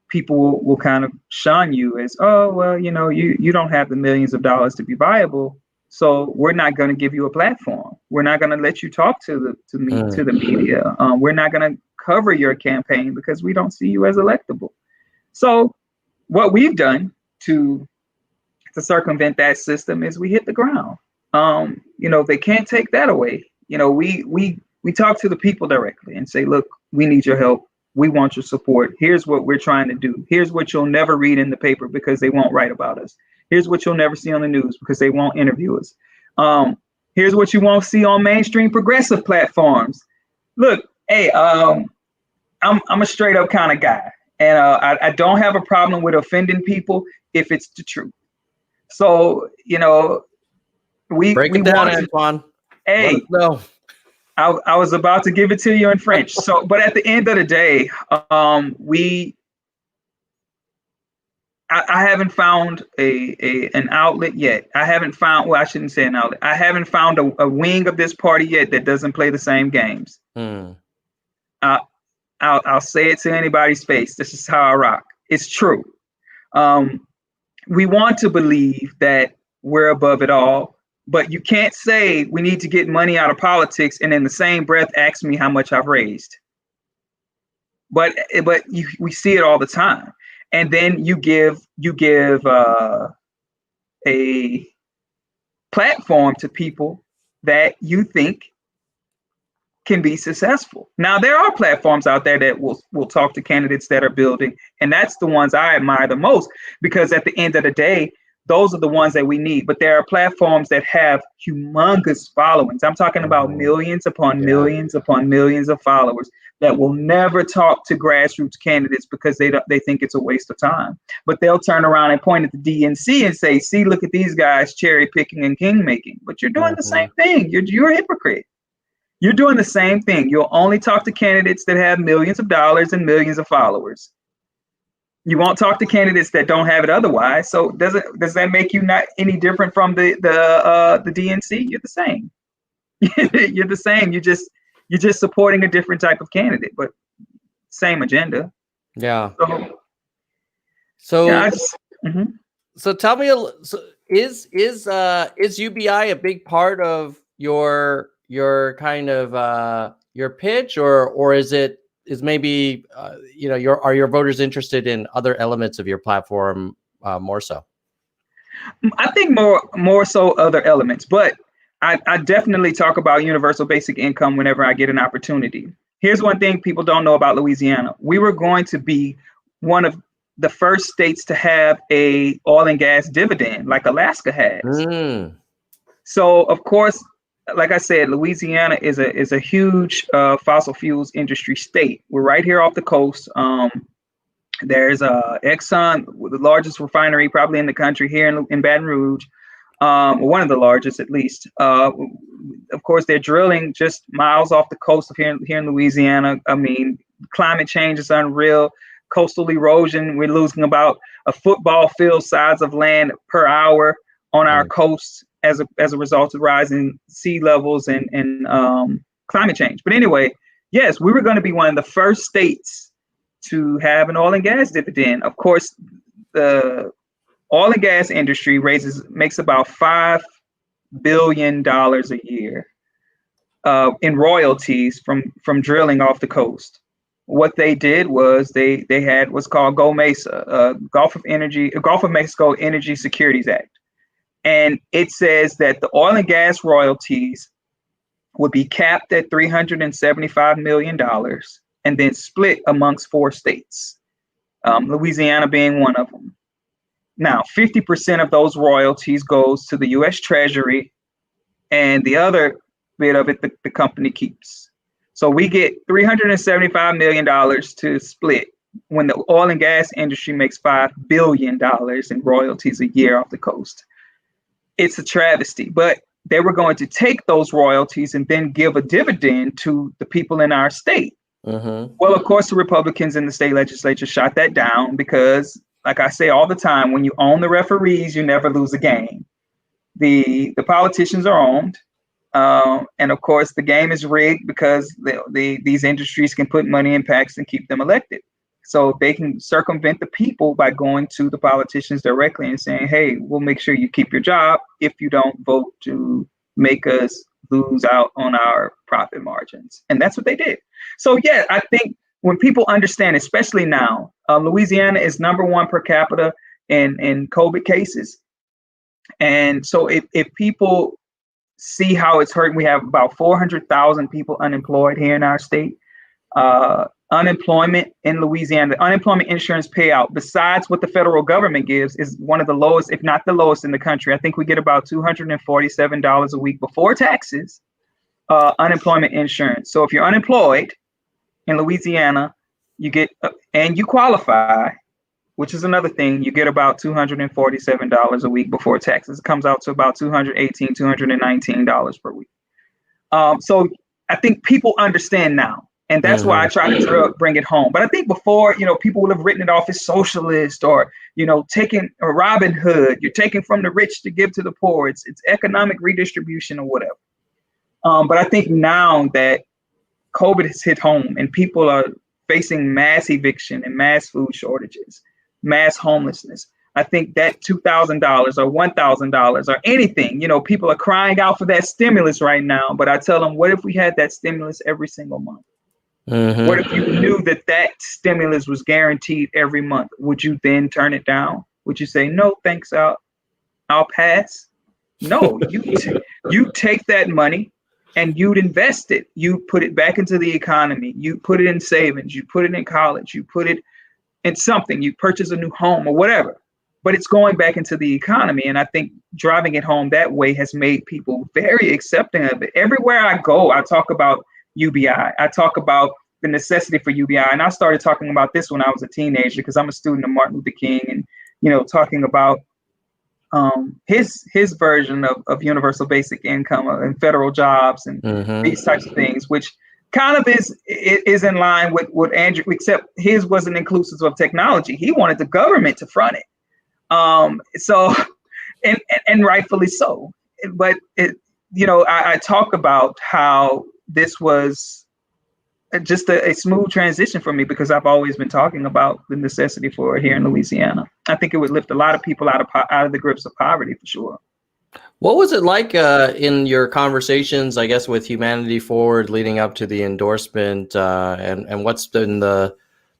people will kind of shun you as, oh, well, you don't have the millions of dollars to be viable, so we're not going to give you a platform. We're not going to let you talk to the media. We're not going to cover your campaign because we don't see you as electable. So what we've done to circumvent that system is we hit the ground. They can't take that away. We talk to the people directly and say, look, we need your help. We want your support. Here's what we're trying to do. Here's what you'll never read in the paper because they won't write about us. Here's what you'll never see on the news because they won't interview us. Here's what you won't see on mainstream progressive platforms. Look, hey, I'm a straight up kind of guy, and I don't have a problem with offending people if it's the truth. So we break it down, Antoine. Hey, no. I was about to give it to you in French. So, but at the end of the day, I haven't found an outlet yet. I haven't found, well, I shouldn't say an outlet. I haven't found a wing of this party yet that doesn't play the same games. I'll say it to anybody's face. This is how I rock. It's true. We want to believe that we're above it all, but you can't say we need to get money out of politics and in the same breath ask me how much I've raised. But we see it all the time. And then you give a platform to people that you think can be successful. Now, there are platforms out there that will talk to candidates that are building, and that's the ones I admire the most, because at the end of the day, those are the ones that we need. But there are platforms that have humongous followings. I'm talking about millions upon millions upon millions of followers that will never talk to grassroots candidates because they think it's a waste of time. But they'll turn around and point at the DNC and say, "See, look at these guys cherry picking and king making." But you're doing the same thing. You're a hypocrite. You're doing the same thing. You'll only talk to candidates that have millions of dollars and millions of followers. You won't talk to candidates that don't have it otherwise. So does that make you not any different from the DNC? You're the same. You're the same. You're just supporting a different type of candidate, but same agenda. Yeah. So tell me, is UBI a big part of your kind of your pitch, or is maybe are your voters interested in other elements of your platform more so? I think more so other elements, but I definitely talk about universal basic income whenever I get an opportunity. Here's one thing people don't know about Louisiana. We were going to be one of the first states to have a oil and gas dividend like Alaska has. So of course, like I said, Louisiana is a huge fossil fuels industry state. We're right here off the coast. There's Exxon, the largest refinery probably in the country here in Baton Rouge, one of the largest at least. Of course, they're drilling just miles off the coast of here in Louisiana. I mean, climate change is unreal. Coastal erosion, we're losing about a football field size of land per hour on our coast as a result of rising sea levels and climate change. But anyway, yes, we were going to be one of the first states to have an oil and gas dividend. Of course, the oil and gas industry makes about $5 billion a year in royalties from drilling off the coast. What they did was they had what's called Gulf of Mexico Energy Securities Act. And it says that the oil and gas royalties would be capped at $375 million and then split amongst 4 states, Louisiana being one of them. Now, 50% of those royalties goes to the U.S. Treasury, and the other bit of it the company keeps. So we get $375 million to split when the oil and gas industry makes $5 billion in royalties a year off the coast. It's a travesty, but they were going to take those royalties and then give a dividend to the people in our state. Well, of course, the Republicans in the state legislature shot that down because, like I say all the time, when you own the referees, you never lose a game. The politicians are owned. And of course, the game is rigged because these industries can put money in PACs and keep them elected. So they can circumvent the people by going to the politicians directly and saying, "Hey, we'll make sure you keep your job if you don't vote to make us lose out on our profit margins." And that's what they did. So, yeah, I think when people understand, especially now, Louisiana is #1 per capita in COVID cases. And so if people see how it's hurting, we have about 400,000 people unemployed here in our state. Unemployment in Louisiana, the unemployment insurance payout, besides what the federal government gives, is one of the lowest, if not the lowest in the country. I think we get about $247 a week before taxes, unemployment insurance. So if you're unemployed in Louisiana, you get, and you qualify, which is another thing, you get about $247 a week before taxes. It comes out to about $219 per week. So I think people understand now. And that's why I try to bring it home. But I think before, people would have written it off as socialist or, taking a Robin Hood. You're taking from the rich to give to the poor. It's economic redistribution or whatever. But I think now that COVID has hit home and people are facing mass eviction and mass food shortages, mass homelessness, I think that $2,000 or $1,000 or anything, people are crying out for that stimulus right now. But I tell them, what if we had that stimulus every single month? What if you knew that stimulus was guaranteed every month? Would you then turn it down? Would you say, no, thanks, I'll pass? No, you take that money and you'd invest it. You put it back into the economy. You put it in savings. You put it in college. You put it in something. You purchase a new home or whatever. But it's going back into the economy. And I think driving it home that way has made people very accepting of it. Everywhere I go, I talk about UBI. I talk about the necessity for UBI. And I started talking about this when I was a teenager because I'm a student of Martin Luther King and, talking about his version of universal basic income and federal jobs and these types of things, which kind of is in line with what Andrew, except his wasn't inclusive of technology. He wanted the government to front it. So, and rightfully so. But I talk about how this was just a smooth transition for me because I've always been talking about the necessity for it here in Louisiana. I think it would lift a lot of people out of the grips of poverty for sure. What was it like in your conversations, I guess, with Humanity Forward leading up to the endorsement, and what's been the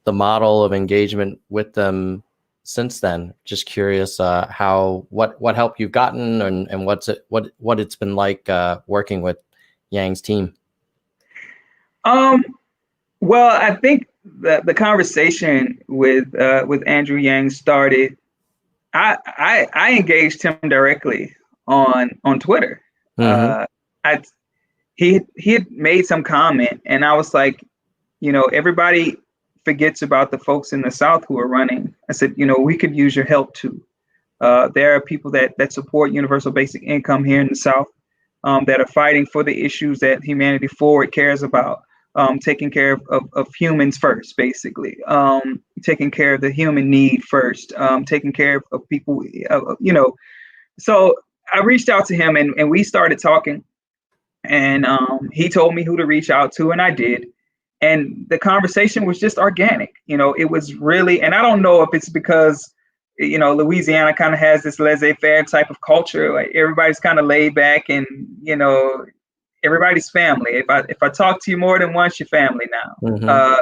model of engagement with them since then? Just curious what help you've gotten and what it's been like working with Yang's team. Well, I think the conversation with Andrew Yang started. I engaged him directly on Twitter. He had made some comment, and I was like, everybody forgets about the folks in the South who are running. I said, we could use your help too. There are people that support universal basic income here in the South that are fighting for the issues that Humanity Forward cares about. Taking care of humans first, basically, taking care of the human need first, taking care of people, So I reached out to him and we started talking, and he told me who to reach out to, and I did. And the conversation was just organic. It was really, and I don't know if it's because, Louisiana kind of has this laissez-faire type of culture. Like everybody's kind of laid back and, everybody's family. If I talk to you more than once, you're family now.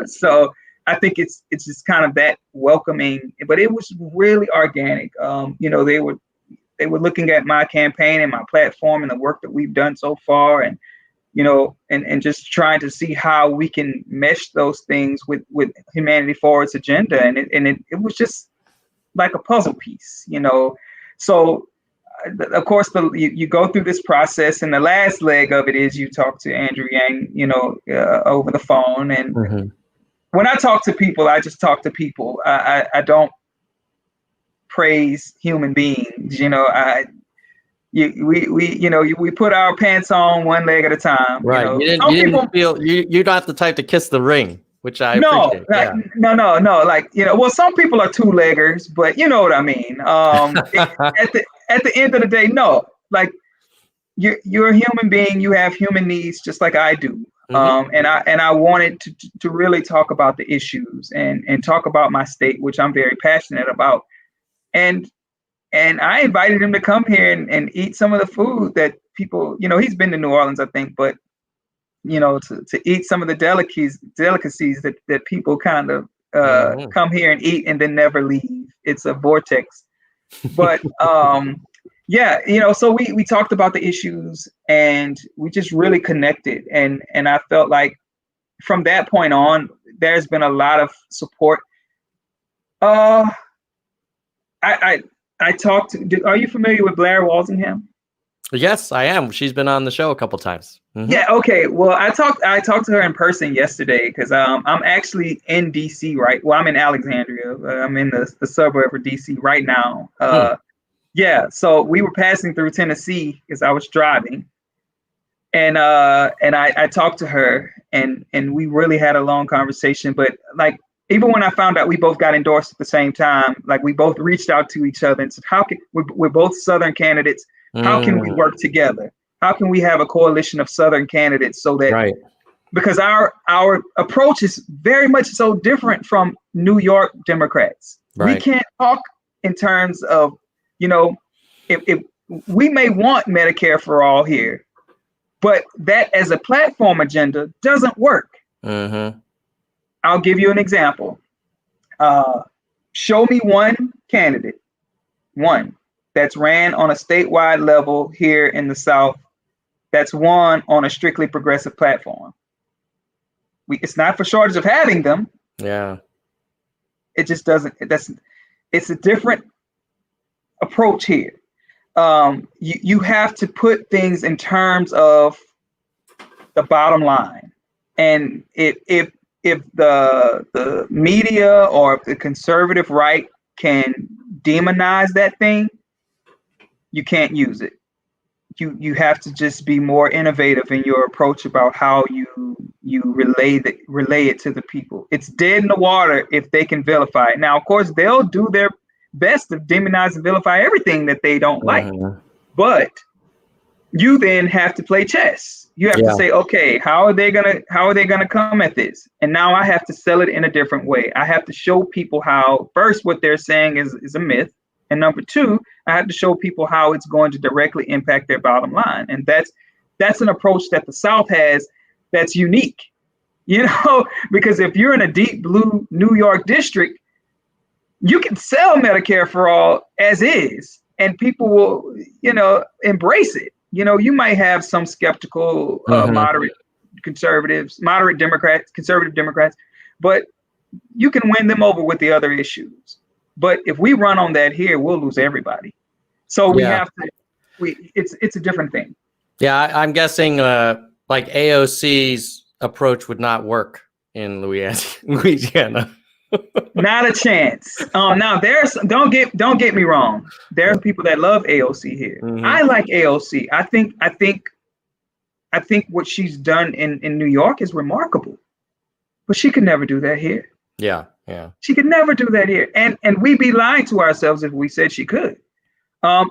So I think it's just kind of that welcoming, but it was really organic. They were looking at my campaign and my platform and the work that we've done so far, and and just trying to see how we can mesh those things with Humanity Forward's agenda, and it was just like a puzzle piece, So of course, you go through this process, and the last leg of it is you talk to Andrew Yang, over the phone. And when I talk to people, I just talk to people. I don't praise human beings. We put our pants on one leg at a time. Right. You're not the type to kiss the ring, which I appreciate. No. Like, well, some people are two-leggers, but you know what I mean. At the end of the day, no, like you're a human being. You have human needs just like I do. And I wanted to really talk about the issues and talk about my state, which I'm very passionate about. And I invited him to come here and eat some of the food that people, he's been to New Orleans, I think, but to eat some of the delicacies that people kind of come here and eat and then never leave. It's a vortex. But so we talked about the issues and we just really connected. And I felt like from that point on, there's been a lot of support. I talked to, are you familiar with Blair Walsingham? Yes, I am. She's been on the show a couple times. Yeah. Okay. Well, I talked to her in person yesterday because I'm actually in DC, right? Well, I'm in Alexandria. I'm in the suburb of DC right now. Yeah. So we were passing through Tennessee because I was driving, I talked to her, and we really had a long conversation. But like, even when I found out we both got endorsed at the same time, like we both reached out to each other and said, how can we're both Southern candidates? How can we work together? How can we have a coalition of Southern candidates so that, right. Because our approach is very much so different from New York Democrats. Right. We can't talk in terms of, if we may want Medicare for all here, but that as a platform agenda doesn't work. Mm-hmm. I'll give you an example. Show me one candidate, one that's ran on a statewide level here in the South, that's won on a strictly progressive platform. It's not for shortage of having them. Yeah. It just doesn't. It's a different approach here. You have to put things in terms of the bottom line, and if the media or the conservative right can demonize that thing, you can't use it. You have to just be more innovative in your approach about how you relay it to the people. It's dead in the water if they can vilify it. Now, of course, they'll do their best to demonize and vilify everything that they don't like, but you then have to play chess. You have to say, okay, how are they gonna come at this? And now I have to sell it in a different way. I have to show people how, first, what they're saying is a myth. And number two, I have to show people how it's going to directly impact their bottom line. And that's an approach that the South has that's unique, because if you're in a deep blue New York district, you can sell Medicare for all as is, and people will, embrace it. You might have some skeptical, moderate conservatives, moderate Democrats, conservative Democrats, but you can win them over with the other issues. But if we run on that here, we'll lose everybody. So we have to. It's a different thing. Yeah, I'm guessing like AOC's approach would not work in Louisiana. Not a chance. Now don't get me wrong. There are people that love AOC here. Mm-hmm. I like AOC. I think what she's done in New York is remarkable, but she could never do that here. Yeah. She could never do that here. And we'd be lying to ourselves if we said she could.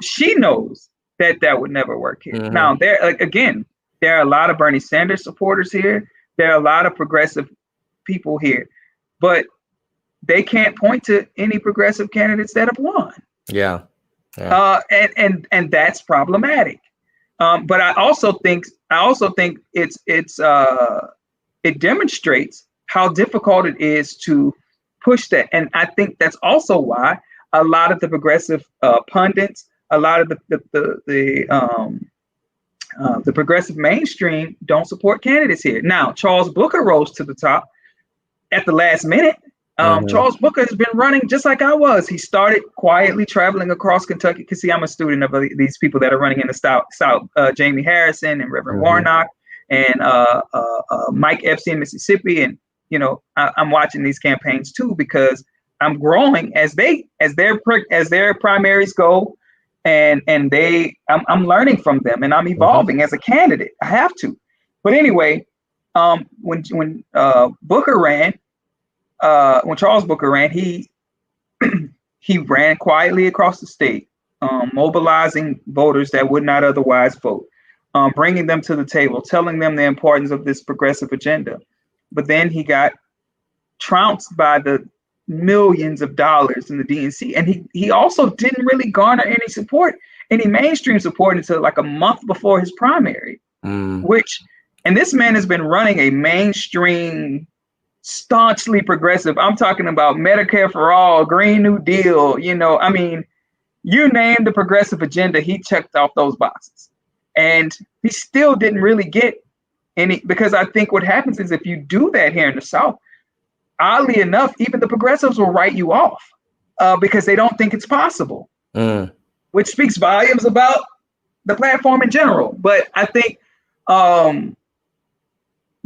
She knows that would never work here. Mm-hmm. Now, there are a lot of Bernie Sanders supporters here. There are a lot of progressive people here, but they can't point to any progressive candidates that have won. Yeah. And that's problematic. But I also think it demonstrates how difficult it is to push that. And I think that's also why a lot of the progressive pundits, a lot of the progressive mainstream don't support candidates here. Now, Charles Booker rose to the top at the last minute. Charles Booker has been running just like I was. He started quietly traveling across Kentucky, because see, I'm a student of these people that are running in the South, Jamie Harrison and Reverend Warnock and Mike Epstein, Mississippi. And I'm watching these campaigns too, because I'm growing as their primaries go, and I'm learning from them, and I'm evolving as a candidate. I have to. But anyway, when Booker ran, when Charles Booker ran, he ran quietly across the state, mobilizing voters that would not otherwise vote, bringing them to the table, telling them the importance of this progressive agenda. But then he got trounced by the millions of dollars in the DNC. And he also didn't really garner any mainstream support until like a month before his primary, and this man has been running a mainstream, staunchly progressive. I'm talking about Medicare for all, Green New Deal, you name the progressive agenda, he checked off those boxes. And he still didn't really get any, because I think what happens is if you do that here in the South, oddly enough, even the progressives will write you off because they don't think it's possible, which speaks volumes about the platform in general. But I think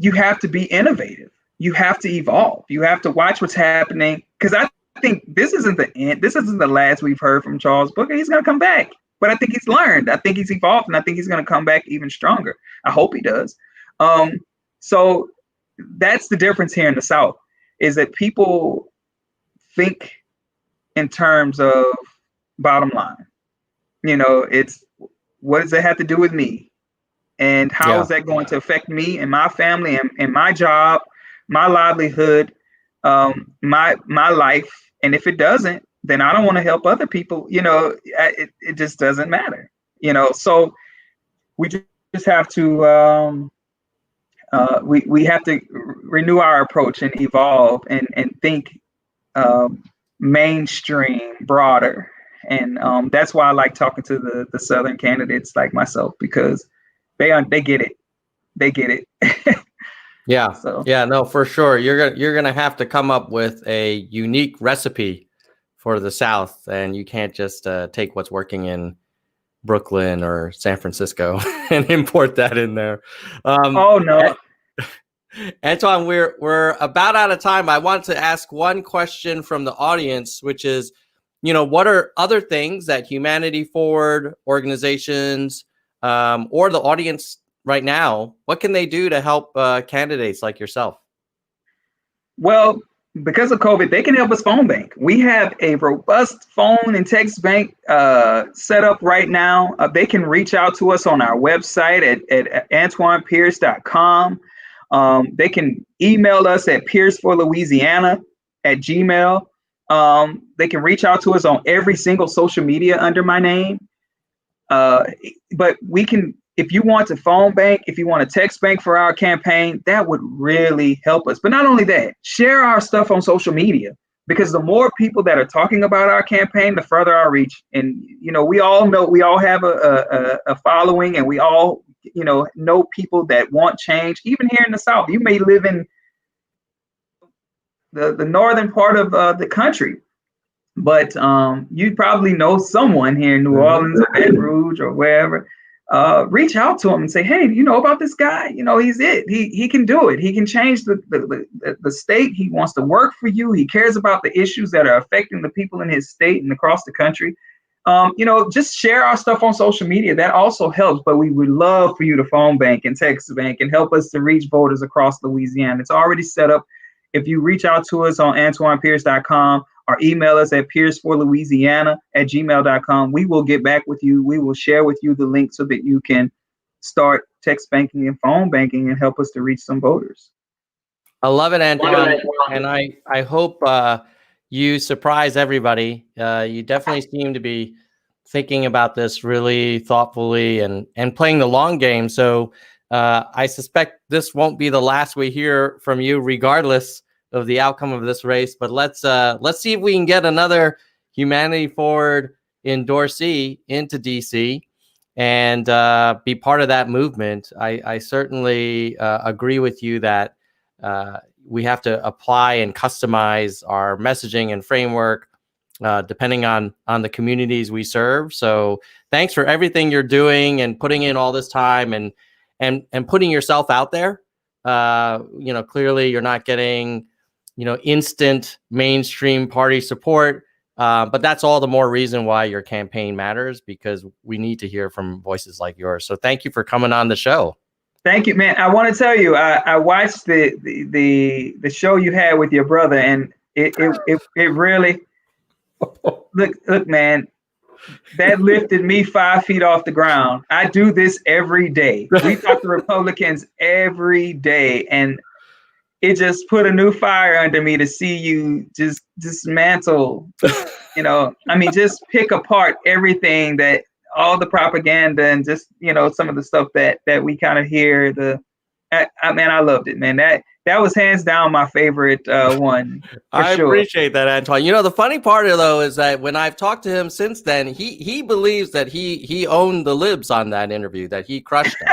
you have to be innovative. You have to evolve. You have to watch what's happening, because I think this isn't the end. This isn't the last we've heard from Charles Booker. He's going to come back. but I think he's learned. I think he's evolved, and I think he's going to come back even stronger. I hope he does. So that's the difference here in the South, is that people think in terms of bottom line. It's, what does it have to do with me? And how is that going to affect me and my family and my job, my livelihood, my life? And if it doesn't, then I don't want to help other people. It just doesn't matter. So we just have to we have to renew our approach and evolve and think mainstream, broader. And that's why I like talking to the Southern candidates like myself, because they get it. They get it. Yeah. So. Yeah, no, for sure. You're gonna have to come up with a unique recipe for the South, and you can't just take what's working in Brooklyn or San Francisco and import that in there. Oh no. Antoine, we're about out of time. I want to ask one question from the audience, which is, what are other things that Humanity Forward organizations or the audience right now, what can they do to help candidates like yourself? Well, because of COVID, they can help us phone bank. We have a robust phone and text bank set up right now. They can reach out to us on our website at AntoinePierce.com. They can email us at pierceforlouisiana@gmail. They can reach out to us on every single social media under my name. But we can, if you want to phone bank, if you want to text bank for our campaign, that would really help us. But not only that, share our stuff on social media, because the more people that are talking about our campaign, the further our reach. And, we all have a following, and we all, know people that want change. Even here in the South, you may live in the northern part of the country, but you probably know someone here in New Orleans or Baton Rouge or wherever. Reach out to him and say, hey, you know about this guy? He's it. He can do it. He can change the state. He wants to work for you. He cares about the issues that are affecting the people in his state and across the country. Just share our stuff on social media. That also helps. But we would love for you to phone bank and text bank and help us to reach voters across Louisiana. It's already set up. If you reach out to us on AntoinePierce.com or email us at pierceforlouisiana@gmail.com, we will get back with you. We will share with you the link so that you can start text banking and phone banking and help us to reach some voters. I love it, Antoine. And I hope you surprise everybody. You definitely seem to be thinking about this really thoughtfully and playing the long game. So I suspect this won't be the last we hear from you, regardless of the outcome of this race. But let's see if we can get another Humanity Forward endorsee into DC and be part of that movement. I certainly agree with you that we have to apply and customize our messaging and framework depending on the communities we serve. So thanks for everything you're doing and putting in all this time and putting yourself out there. Clearly you're not getting, instant mainstream party support, but that's all the more reason why your campaign matters, because we need to hear from voices like yours. So thank you for coming on the show. Thank you, man. I want to tell you, I watched the show you had with your brother, and it really look, man. That lifted me 5 feet off the ground. I do this every day. We talk to Republicans every day, and it just put a new fire under me to see you just dismantle, just pick apart everything, that all the propaganda and just, some of the stuff that we kind of hear. I loved it, man. That was hands down my favorite one. I appreciate that, Antoine. The funny part though is that when I've talked to him since then, he believes that he owned the libs on that interview, that he crushed them.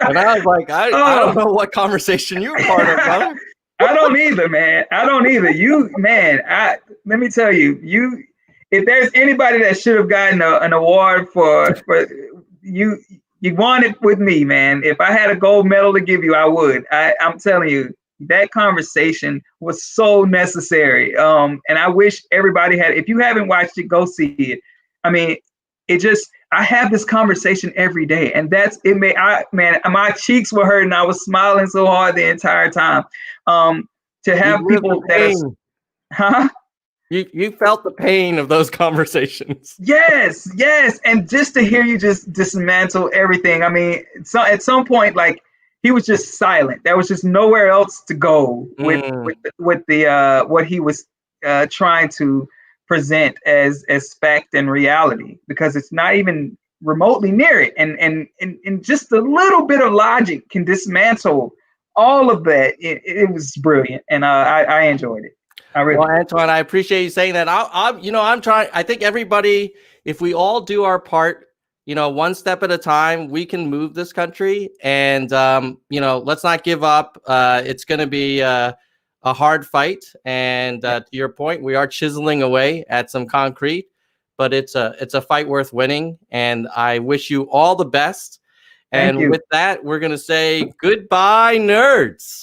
And I was like, I don't know what conversation you were part of, brother. I don't either, man. I don't either. Let me tell you, if there's anybody that should have gotten an award for you. You won it with me, man. If I had a gold medal to give you, I would. I'm telling you, that conversation was so necessary. And I wish everybody had. If you haven't watched it, go see it. I mean, I have this conversation every day, and my cheeks were hurting. I was smiling so hard the entire time. To have You lived people the that pain. huh? You felt the pain of those conversations. Yes, yes, and just to hear you just dismantle everything. I mean, so at some point, like he was just silent. There was just nowhere else to go with the what he was trying to present as fact and reality, because it's not even remotely near it, and just a little bit of logic can dismantle all of that. It was brilliant, and I enjoyed it. Well, Antoine, I appreciate you saying that. I'm trying. I think everybody, if we all do our part, one step at a time, we can move this country. And let's not give up. It's going to be a hard fight. And to your point, we are chiseling away at some concrete, but it's a fight worth winning. And I wish you all the best. Thank And you. with that, we're going to say goodbye, nerds.